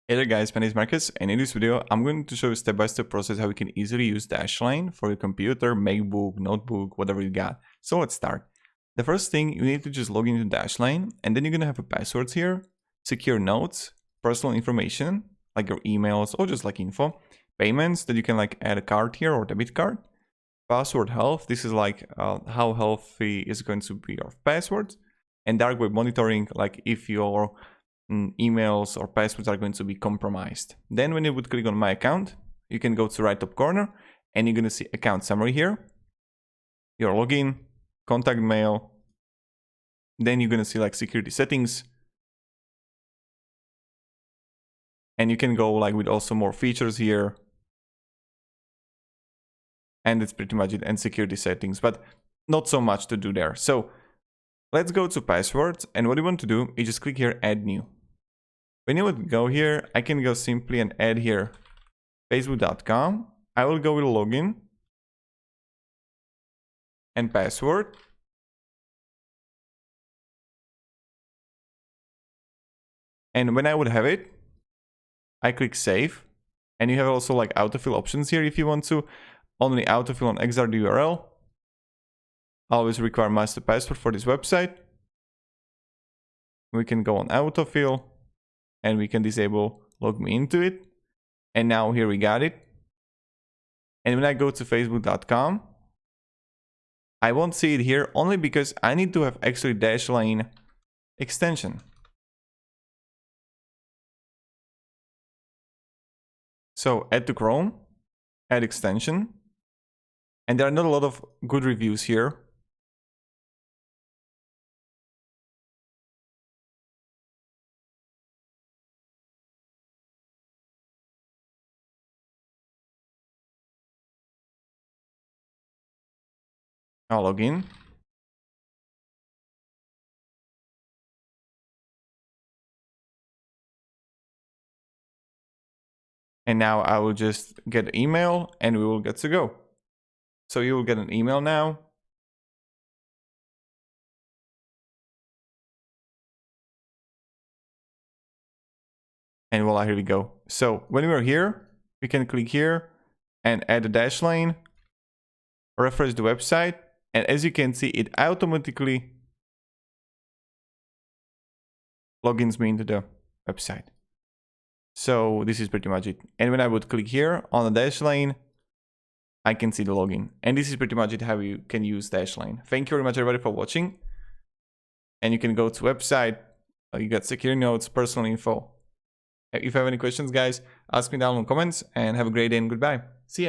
Hey there guys, my name is Marcus, and in this video I'm going to show you step-by-step process how you can easily use Dashlane for your computer, MacBook, notebook, whatever you got. So let's start. The first thing, you need to just log into Dashlane, and then you're gonna have a passwords here, secure notes, personal information like your emails or just like info, payments that you can like add a card here or debit card, password health, this is like how healthy is going to be your passwords, and dark web monitoring, like if your emails or passwords are going to be compromised. Then when you would click on my account, you can go to right top corner and you're going to see account summary here, your login, contact mail, then you're going to see like security settings, and you can go like with also more features here, and it's pretty much it, and security settings, but not so much to do there. So let's go to passwords, and what you want to do is just click here add new. When you would go here, I can go simply and add here facebook.com. I will go with login and password. And when I would have it, I click save. And you have also like autofill options here if you want to. Only autofill on XR URL. Always require master password for this website. We can go on autofill. And we can disable log me into it. And now here we got it. And when I go to facebook.com, I won't see it here only because I need to have actually Dashlane extension. So add to Chrome, add extension. And there are not a lot of good reviews here. I'll log in. And now I will just get an email and we will get to go. So you will get an email now. And voila, here we go. So when we're here, we can click here and add a Dashlane, refresh the website. And as you can see, it automatically logins me into the website. So this is pretty much it. And when I would click here on the Dashlane, I can see the login. And this is pretty much it how you can use Dashlane. Thank you very much everybody for watching. And you can go to website, you got secure notes, personal info. If you have any questions guys, ask me down in the comments, and have a great day and goodbye.